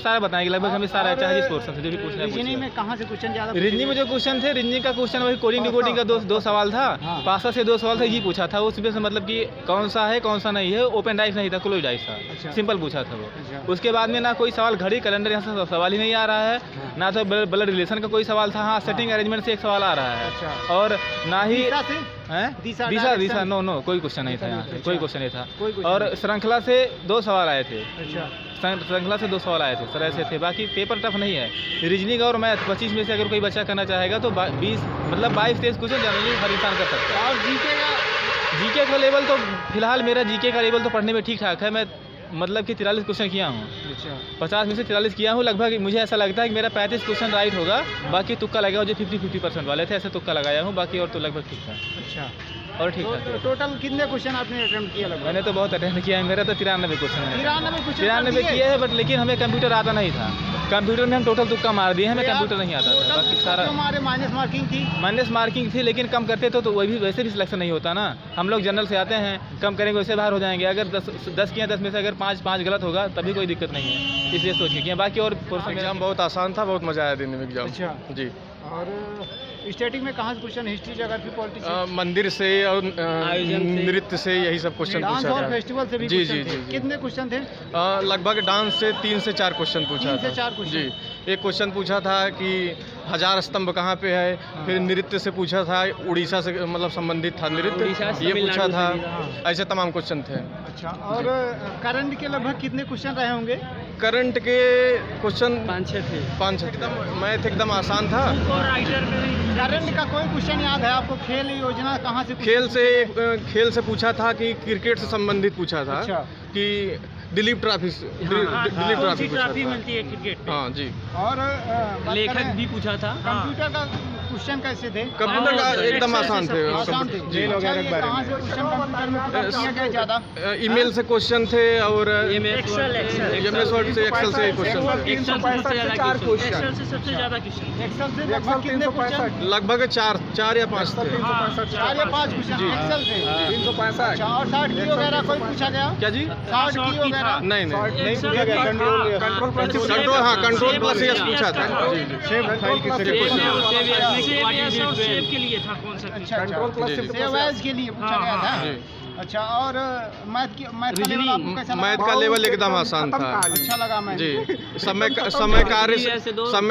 सारा बताएंगे, लगभग हमें सारा अच्छा है जिस पोर्शन से जो भी पूछना है। रीजनिंग में कहाँ से क्वेश्चन ज़्यादा? रीजनिंग में जो क्वेश्चन थे, रीजनिंग का क्वेश्चन वही कोडिंग डिकोडिंग का दो सवाल था। पासा से 2 सवाल था, ये पूछा था उसमें से, मतलब कि कौन सा है कौन सा नहीं है। ओपन डाइस नहीं था, क्लोज डाइस था। सिंपल पूछा था वो। उसके बाद में ना कोई सवाल घड़ी कैलेंडर यहाँ से सवाल ही नहीं आ रहा है, ना तो ब्लड रिलेशन का कोई सवाल था। हाँ, सेटिंग अरेंजमेंट से एक सवाल आ रहा है, और ना ही दिशा नो कोई क्वेश्चन नहीं था यहाँ से, कोई क्वेश्चन नहीं था। और श्रृंखला से 2 सवाल आए थे। श्रृंखला से 2 सवाल आए थे सर, ऐसे थे। बाकी पेपर टफ नहीं है। रीजनिंग और मैथ 25 में से अगर कोई बच्चा करना चाहेगा तो 22-23 क्वेश्चन जनरली हर इंसान कर सकता है। और जीके का लेवल तो फिलहाल मेरा जीके का लेवल तो पढ़ने में ठीक ठाक है। मैं मतलब कि 43 क्वेश्चन किया हूँ। 50 में से 43 किया हूँ लगभग। मुझे ऐसा लगता है कि मेरा 35 क्वेश्चन राइट होगा, बाकी तुक्का लगेगा। जो 50% वाले थे ऐसे तुक्का लगाया हूँ, बाकी और तो लगभग ठीक था। अच्छा, और ठीक है। टोटल कितने क्वेश्चन आपने अटेम्प्ट किया? मैंने तो बहुत अटेम्प्ट किया है, मेरा तो 93 क्वेश्चन है। 93 किए हैं, बट लेकिन हमें कंप्यूटर आता नहीं था। कंप्यूटर में हम टोटल तुक्का मार दिए, हमें कंप्यूटर नहीं आता था। बाकी सारा हमारे माइनस मार्किंग थी, लेकिन कम करते तो वही वैसे भी सिलेक्शन नहीं होता ना। हम लोग जनरल से आते हैं, कम करेंगे वैसे बाहर हो जाएंगे। अगर 10 किया, 10 में से अगर 5 गलत होगा तभी कोई दिक्कत नहीं है, इसलिए सोच के किया। बाकी और एग्जाम बहुत आसान था, बहुत मजा आया देने में एग्जाम। अच्छा जी। और स्टैटिक में कहाँ से क्वेश्चन? History, geography, politics? मंदिर से और नृत्य से, यही सब क्वेश्चन पूछा था। फेस्टिवल से भी जी। कितने क्वेश्चन थे? लगभग डांस से 3 से 4 क्वेश्चन पूछा था। जी। एक क्वेश्चन पूछा था कि 1000 स्तंभ कहाँ पे है। फिर नृत्य से पूछा था, उड़ीसा से मतलब संबंधित था नृत्य, ये पूछा था। ऐसे तमाम क्वेश्चन थे। अच्छा, और करंट के लगभग कितने क्वेश्चन रहे होंगे? करंट के क्वेश्चन 5-6 थे। मैथ एकदम आसान था। करंट का कोई क्वेश्चन याद है आपको? खेल योजना कहाँ से? खेल से पूछा था कि क्रिकेट से संबंधित पूछा था। अच्छा। कि दिलीप ट्रॉफी मिलती है क्रिकेट। हाँ जी। और लेखक भी पूछा था। कंप्यूटर का क्वेश्चन कैसे थे? कंप्यूटर का एकदम आसान थे। ईमेल से क्वेश्चन थे, और MS वर्ड से, एक्सेल से क्वेश्चन। लगभग 4 या 5 थे। 4 या 5 क्वेश्चन एक्सेल से। 365। और शॉर्ट की वगैरह कोई पूछा गया? क्या जी? शॉर्ट की वगैरह नहीं कंट्रोल। हाँ, कंट्रोल प्लस एस पूछा था। सेव फाइल के लिए सेव के लिए था कौन सा? अच्छा, कंट्रोल प्लस सेव एज के लिए पूछा गया था। अच्छा, और मैथ का लेवल एकदम आसान था। अच्छा लगा मैं जी। समय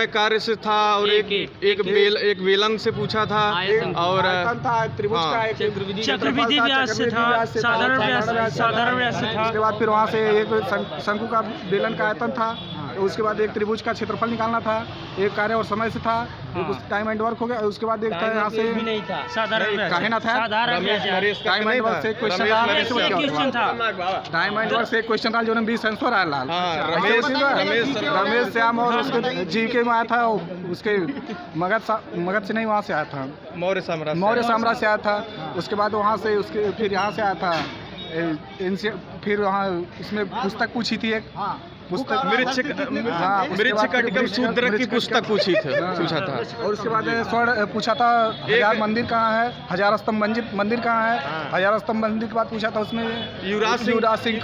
कार्य से था, और एक वेलन से पूछा था, और चक्रविधि व्यास से था, साधारण व्यास से था। उसके बाद फिर वहाँ से एक शंकु का बेलन का आयतन था। उसके बाद एक त्रिभुज का क्षेत्रफल निकालना था। एक कार्य और समय से था। टाइम एंड वर्क हो गया। उसके बाद एक था यहाँ से कहना था टाइम एंड वर्क से क्वेश्चन था। टाइम एंड वर्क से एक क्वेश्चन था जो 20 आंसर आया लाल। रमेश श्याम, और उसके जीके में आया था। उसके मगध से नहीं, वहाँ से आया था, मौर्य साम्राज्य से आया था। उसके बाद वहाँ से उसके फिर यहाँ से आया था। फिर वहाँ इसमें पुस्तक पूछी थी एक पुस्तक, मृच्छकटिकम शूद्र की पुस्तक पूछा था। और उसके बाद स्वर्ण पूछा था, 1000 मंदिर कहाँ है, 1000 स्तंभ मंदिर कहाँ है। 1000 स्तंभ मंदिर के बाद पूछा था उसमें युवराज सिंह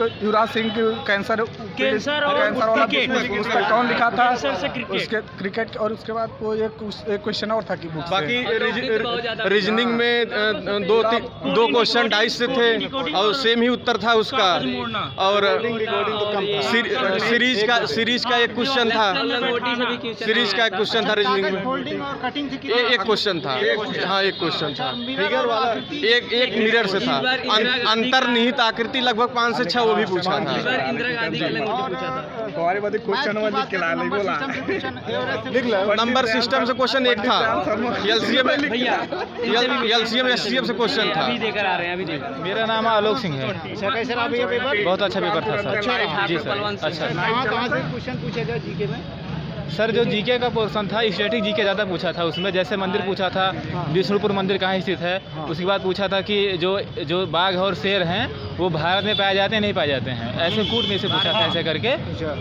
कैंसर वाला पुस्तक कौन लिखा था, उसके क्रिकेट। और उसके बाद वो एक क्वेश्चन और था कि बाकी रीजनिंग में 2 क्वेश्चन डाइस से थे, और सेम ही उत्तर था उसका। और सीरीज का एक क्वेश्चन था। सीरीज का एक क्वेश्चन था रीजनिंग में। एक क्वेश्चन था। हाँ, एक क्वेश्चन था। फिगर वाला एक मिरर से था। अंतर्निहित आकृति लगभग 5 से 6 वो भी पूछा था। नंबर सिस्टम से क्वेश्चन एक था। एलसीएम एससीएम से क्वेश्चन था। मेरा नाम आलोक सिंह है। बहुत अच्छा पेपर था सर। जी सर। अच्छा, कहाँ से क्वेश्चन पूछे गए जीके में? सर जो जीके का पोर्शन था स्टैटिक जीके ज़्यादा पूछा था उसमें, जैसे मंदिर पूछा था, विष्णुपुर मंदिर कहाँ स्थित है। उसके बाद पूछा था कि जो बाघ और शेर हैं वो भारत में पाए जाते हैं नहीं पाए जाते हैं, ऐसे कूट में से पूछा था ऐसे करके।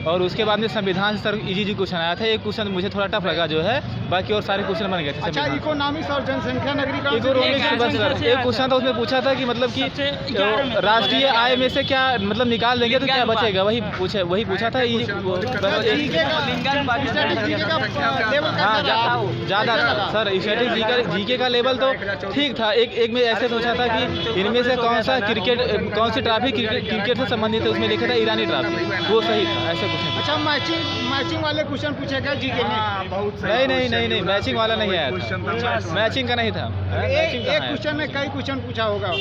और उसके बाद में संविधान से सर इजी क्वेश्चन आया था। एक क्वेश्चन मुझे थोड़ा टफ लगा जो है, बाकी और सारे क्वेश्चन बन गए थे। अच्छा, इकोनॉमिक्स और जनसंख्या नगरीकरण एक क्वेश्चन था उसमें पूछा था कि मतलब कि राष्ट्रीय आय में से क्या मतलब निकाल देंगे तो क्या बचेगा, वही पूछा था। हाँ ज़्यादा सर स्टैटिक जीके का लेवल तो ठीक था। एक में ऐसे पूछा था कि इनमें से कौन सी ट्रॉफी क्रिकेट से संबंधित है, उसमें लिखा था ईरानी ट्रॉफी, वो सही था। ऐसे कुछ अच्छा, मैचिंग वाले क्वेश्चन पूछे गए जीके में? नहीं मैचिंग वाला नहीं आया था, मैचिंग का नहीं था। एक क्वेश्चन में कई क्वेश्चन पूछा होगा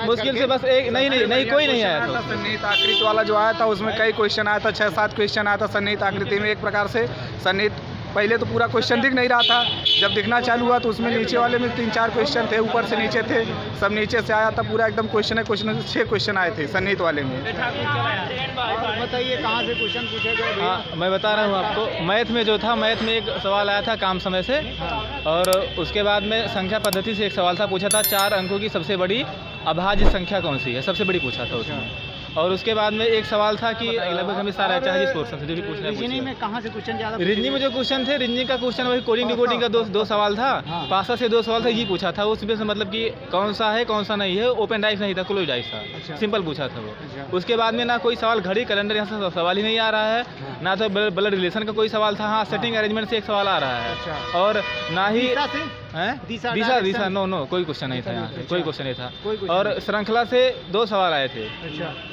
मुश्किल से, बस एक नहीं कोई नहीं आया था। सन्निहित आकृति वाला जो आया था उसमें कई क्वेश्चन आया था, 6-7 क्वेश्चन आया था सन्निहित आकृति में। एक प्रकार से सन्निहित पहले तो पूरा क्वेश्चन दिख नहीं रहा था, जब दिखना चालू हुआ तो उसमें नीचे वाले में 3-4 क्वेश्चन थे, ऊपर से नीचे थे, सब नीचे से आया था पूरा एकदम क्वेश्चन 6 क्वेश्चन आए थे सन्निहित वाले में। बताइए कहाँ से क्वेश्चन पूछे गए? हाँ मैं बता रहा हूँ आपको। मैथ में जो था, मैथ में एक सवाल आया था काम समय से, और उसके बाद में संख्या पद्धति से एक सवाल था, पूछा था 4 अंकों की सबसे बड़ी अभाज्य संख्या कौन सी है, सबसे बड़ी पूछा था उसमें। और उसके बाद में एक सवाल था कि लगभग हमें सारा चाहे जिस पोर्शन से जो भी पूछना है। रीजनिंग में कहाँ से क्वेश्चन ज़्यादा? रीजनिंग में जो क्वेश्चन थे, रीजनिंग का क्वेश्चन वही कोडिंग डिकोडिंग का दो सवाल था। पासा से 2 सवाल था, ये पूछा था उसमें से मतलब कि कौन सा है कौन सा नहीं है, ओपन डाइस नहीं था, क्लोज डाइस था, सिंपल पूछा था वो। उसके बाद में ना कोई सवाल घड़ी कैलेंडर यहाँ से सवाल ही नहीं आ रहा है, ना तो ब्लड रिलेशन का कोई सवाल था। हाँ सेटिंग अरेंजमेंट से एक सवाल आ रहा है, और ना ही दिशा नो कोई क्वेश्चन नहीं था यहाँ से, कोई क्वेश्चन नहीं था। और श्रृंखला से 2 सवाल आए थे,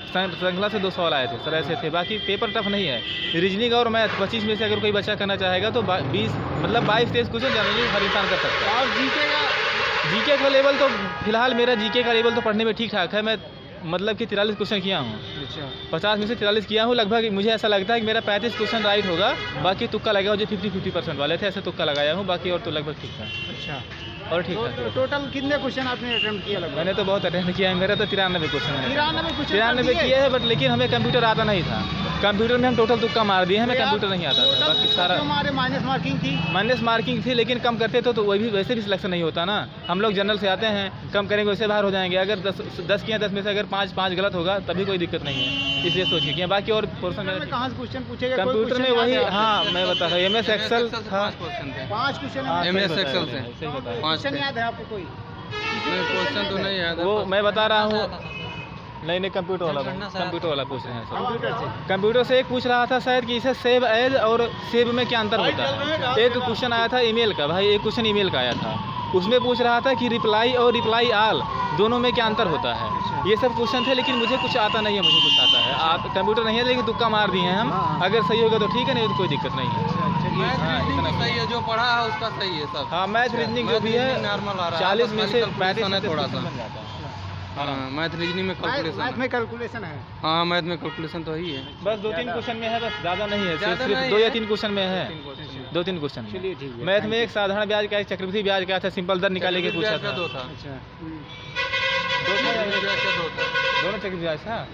श्रृंखला से 2 सवाल आए थे सर, ऐसे थे। बाकी पेपर टफ नहीं है। रीजनिंग और मैथ 25 में से अगर कोई बच्चा करना चाहेगा तो 22-23 क्वेश्चन जनरली हर इंसान कर सकता है। और जीके का लेवल तो फिलहाल मेरा जीके का लेवल तो पढ़ने में ठीक ठाक है। मैं मतलब कि 43 क्वेश्चन किया हूँ, 50 में से 43 किया हूँ लगभग। मुझे ऐसा लगता है कि मेरा 35 क्वेश्चन राइट होगा, बाकी तुक्का लगा जो 50% वाले थे, ऐसे तुक्का लगाया हूँ, बाकी और तो लगभग ठीक था। अच्छा, और ठीक है। टोटल कितने क्वेश्चन आपने अटेम्प्ट किया? लगभग मैंने तो बहुत अटेम्प्ट किया है, मेरा तो 93 क्वेश्चन है। 93 किए हैं, बट लेकिन हमें कंप्यूटर आता नहीं था। कंप्यूटर में हम टोटल तुक्का मार दिए, हमें कंप्यूटर नहीं आता था, बाकी सारा हमारे माइनस मार्किंग थी। लेकिन कम करते तो वही वैसे भी सिलेक्शन नहीं होता ना। हम लोग जनरल से आते हैं, कम करेंगे वैसे बाहर हो जाएंगे। अगर 10 किया, 10 में से अगर 5 गलत होगा तभी कोई दिक्कत नहीं है, इसलिए सोच के किया। बाकी और पोर्शन में कहाँ से क्वेश्चन पूछे गए? कंप्यूटर में वही, हाँ मैं बता रहा हूँ, MS एक्सेल था 5 क्वेश्चन MS एक्सेल से 5 याद है आपको? कोई क्वेश्चन तो नहीं याद, वो मैं बता रहा हूँ। नहीं कंप्यूटर वाला पूछ रहे हैं सर। कंप्यूटर से एक पूछ रहा था शायद कि इसे सेव एज और सेव में क्या अंतर होता है। एक क्वेश्चन आया था ईमेल का, भाई एक क्वेश्चन ईमेल का आया था, उसमें पूछ रहा था कि रिप्लाई और रिप्लाई ऑल दोनों में क्या अंतर होता है। ये सब क्वेश्चन थे, लेकिन मुझे कुछ आता नहीं है, मुझे कुछ आता है। आप कंप्यूटर नहीं है, लेकिन तुक्का मार दिए हैं हम। अगर सही होगा तो ठीक है, नहीं तो कोई दिक्कत नहीं है। सही है, जो पढ़ा है उसका सही है सब। हाँ मैथ रीजनिंग जो भी है नॉर्मल आ रहा है, 40 में से 35 है थोड़ा सा। मैथ रीजनिंग में कैलकुलेशन है। हाँ मैथ में कैलकुलेशन तो ही है, बस 2-3 क्वेश्चन में है, बस ज़्यादा नहीं है, सिर्फ 2 या 3 क्वेश्चन में है, 2-3 क्वेश्चन। मैथ में एक साधारण ब्याज का, एक चक्रवृद्धि ब्याज का था, सिंपल दर निकाले के पूछा था। दोनों चक्रवृद्धि ब्याज था।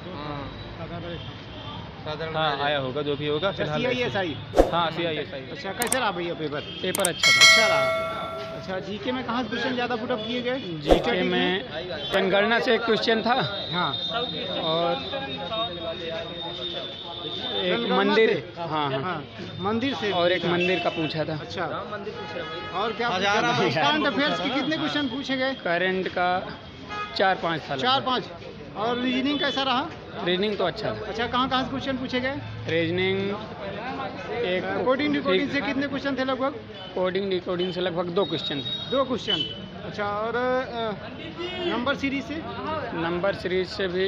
हाँ आया होगा, जो भी होगा फिलहाल। CISI। हाँ CISI। अच्छा, कैसे रहा भैया पेपर? अच्छा रहा। अच्छा, जीके में कहाँ से क्वेश्चन ज़्यादा पुटअप किए गए? जीके में जनगणना से एक क्वेश्चन था, हाँ, और एक मंदिर, हाँ मंदिर से, और एक मंदिर का पूछा था। अच्छा, और क्या करंट अफेयर्स के कितने क्वेश्चन पूछे गए? करंट का 4-5 था। 4-5। और रीजनिंग कैसा रहा? रीजनिंग तो अच्छा था। अच्छा, कहाँ से क्वेश्चन पूछे गए? रीजनिंग एक कोडिंग डिकोडिंग से कितने क्वेश्चन थे लगभग? कोडिंग डिकोडिंग से लगभग 2 क्वेश्चन थे। 2 क्वेश्चन। अच्छा, और नंबर सीरीज से? नंबर सीरीज से भी